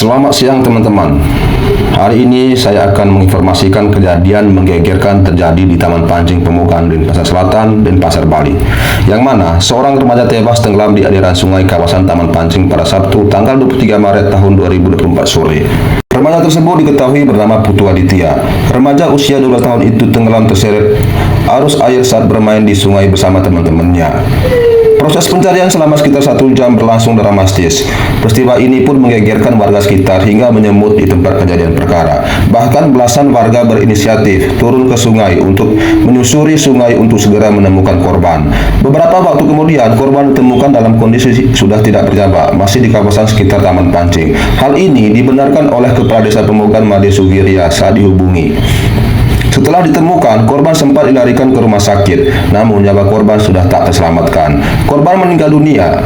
Selamat siang teman-teman. Hari ini saya akan menginformasikan kejadian menggegerkan terjadi di Taman Pancing Pemukaan Denpasar Selatan, Denpasar, Bali, yang mana seorang remaja tewas tenggelam di aliran sungai kawasan Taman Pancing pada Sabtu tanggal 23 Maret tahun 2024 sore. Remaja tersebut diketahui bernama Putu Aditya. Remaja usia 12 tahun itu tenggelam terseret arus air saat bermain di sungai bersama teman-temannya. Proses pencarian selama sekitar 1 jam berlangsung dramatis. Peristiwa ini pun menggegerkan warga sekitar hingga menyemut di tempat kejadian perkara. Bahkan belasan warga berinisiatif turun ke sungai untuk menyusuri sungai untuk segera menemukan korban. Beberapa waktu kemudian korban ditemukan dalam kondisi sudah tidak bernyawa, masih di kawasan sekitar Taman Pancing. Hal ini dibenarkan oleh Kepala Desa Pemukaan Made Sugiria saat dihubungi. Setelah ditemukan, korban sempat dilarikan ke rumah sakit, namun nyawa korban sudah tak terselamatkan. Korban meninggal dunia.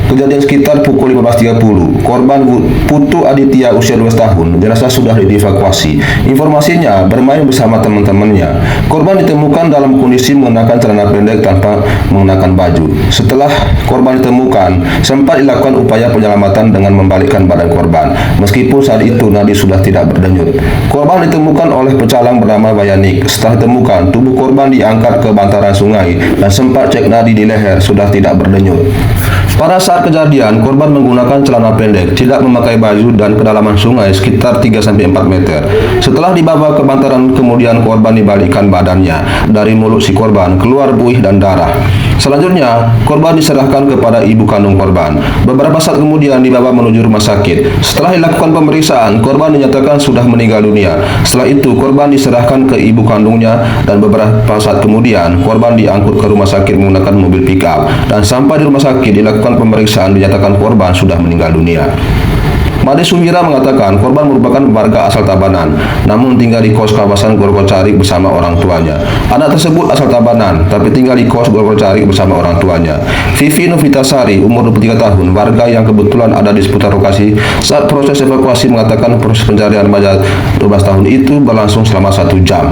Kejadian sekitar pukul 15.30. Korban Putu Aditya usia 12 tahun. Jenazah sudah dievakuasi. Informasinya bermain bersama teman-temannya. Korban ditemukan dalam kondisi mengenakan celana pendek tanpa mengenakan baju. Setelah korban ditemukan, sempat dilakukan upaya penyelamatan dengan membalikkan badan korban. Meskipun saat itu nadi sudah tidak berdenyut. Korban ditemukan oleh pecalang bernama Bayanik. Setelah ditemukan, tubuh korban diangkat ke bantaran sungai dan sempat cek nadi di leher sudah tidak berdenyut. Pada saat kejadian, korban menggunakan celana pendek, tidak memakai baju dan kedalaman sungai sekitar 3-4 meter. Setelah dibawa ke bantaran, kemudian korban dibalikkan badannya. Dari mulut si korban keluar buih dan darah. Selanjutnya, korban diserahkan kepada ibu kandung korban. Beberapa saat kemudian dibawa menuju rumah sakit. Setelah dilakukan pemeriksaan, korban dinyatakan sudah meninggal dunia. Setelah itu, korban diserahkan ke ibu kandungnya dan beberapa saat kemudian korban diangkut ke rumah sakit menggunakan mobil pickup. Dan sampai di rumah sakit dilakukan pemeriksaan, dinyatakan korban sudah meninggal dunia. Made Sugiria mengatakan korban merupakan warga asal Tabanan, namun tinggal di kos kawasan Gorgocarik bersama orang tuanya. Anak tersebut asal Tabanan, tapi tinggal di kos Gorgocarik bersama orang tuanya. Vivi Novitasari, umur 23 tahun, warga yang kebetulan ada di seputar lokasi saat proses evakuasi, mengatakan proses pencarian remaja 12 tahun itu berlangsung selama 1 jam.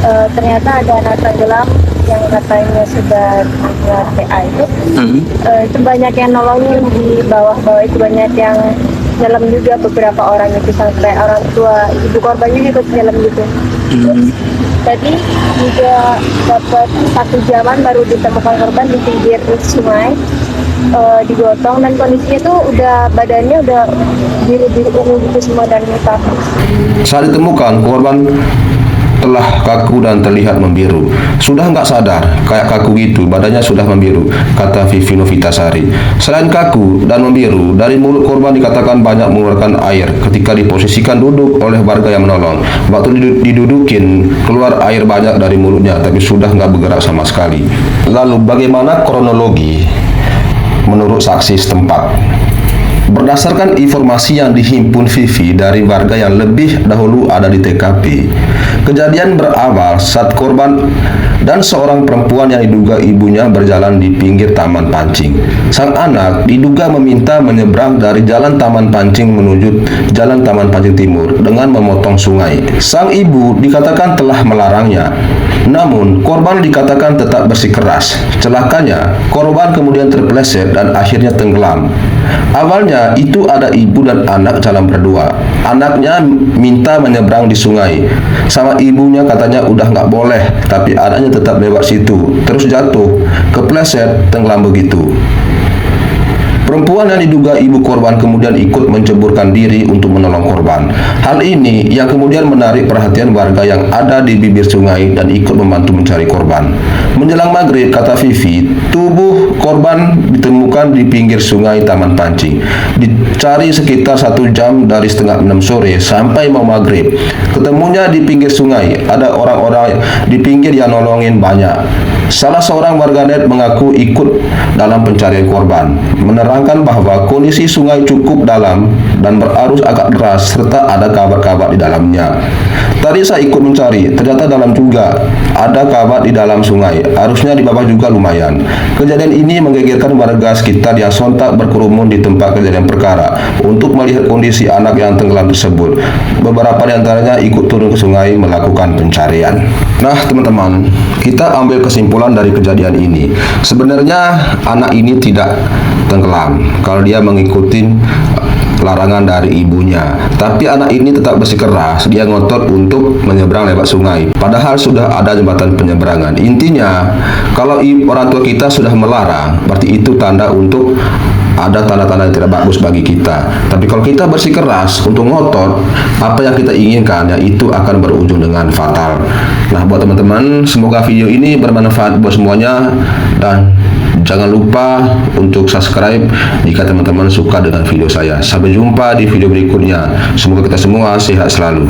Ternyata ada anak tenggelam yang katanya sudah meninggal PA itu. Itu banyak yang nolongin di bawah-bawah, itu banyak yang nyelam juga, beberapa orang itu sampai orang tua ibu korbannya ikut nyelam gitu. Tadi juga dapat 1 jaman baru ditemukan korban di pinggir sungai, digotong, dan kondisinya tuh udah badannya udah biru-biru gitu semua dan hitam. Saat ditemukan, korban telah kaku dan terlihat membiru. Sudah nggak sadar, kayak kaku gitu, badannya sudah membiru, kata Vivi Novitasari. Selain kaku dan membiru, dari mulut korban dikatakan banyak mengeluarkan air ketika diposisikan duduk oleh warga yang menolong. Waktu didudukin, keluar air banyak dari mulutnya, tapi sudah nggak bergerak sama sekali. Lalu bagaimana kronologi menurut saksi setempat? Berdasarkan informasi yang dihimpun Vivi dari warga yang lebih dahulu ada di TKP, kejadian berawal saat korban dan seorang perempuan yang diduga ibunya berjalan di pinggir Taman Pancing. Sang anak diduga meminta menyeberang dari jalan Taman Pancing menuju jalan Taman Pancing Timur dengan memotong sungai. Sang ibu dikatakan telah melarangnya, namun korban dikatakan tetap bersikeras. Celakanya, korban kemudian terpeleset dan akhirnya tenggelam. Awalnya itu ada ibu dan anak jalan berdua. Anaknya minta menyeberang di sungai. Sama ibunya katanya udah nggak boleh, tapi anaknya tetap lewat situ. Terus jatuh, kepleset, tenggelam begitu. Perempuan yang diduga ibu korban kemudian ikut menceburkan diri untuk menolong korban. Hal ini yang kemudian menarik perhatian warga yang ada di bibir sungai dan ikut membantu mencari korban. Menjelang maghrib, kata Vivi, tubuh korban ditemukan di pinggir sungai Taman Pancing. Dicari sekitar 1 jam dari setengah 6 sore sampai mau maghrib. Ketemunya di pinggir sungai, ada orang-orang di pinggir yang nolongin banyak. Salah seorang warganet mengaku ikut dalam pencarian korban, menerangkan bahwa kondisi sungai cukup dalam dan berarus agak deras serta ada kawat-kawat di dalamnya. Tadi saya ikut mencari, ternyata dalam juga ada kawat di dalam sungai, arusnya di bawah juga lumayan. Kejadian ini menggegerkan warga sekitar yang sontak berkerumun di tempat kejadian perkara untuk melihat kondisi anak yang tenggelam tersebut. Beberapa di antaranya ikut turun ke sungai melakukan pencarian. Nah teman-teman, Kita ambil kesimpulan dari kejadian ini. Sebenarnya anak ini tidak tenggelam kalau dia mengikuti larangan dari ibunya. Tapi anak ini tetap bersikeras, dia ngotot untuk menyeberang lewat sungai. Padahal sudah ada jembatan penyeberangan. Intinya, kalau orang tua kita sudah melarang, berarti itu tanda untuk ada tanda-tanda yang tidak bagus bagi kita. Tapi kalau kita bersikeras untuk ngotot apa yang kita inginkan, ya itu akan berujung dengan fatal. Nah, buat teman-teman, semoga video ini bermanfaat buat semuanya, dan jangan lupa untuk subscribe jika teman-teman suka dengan video saya. Sampai jumpa di video berikutnya. Semoga kita semua sehat selalu.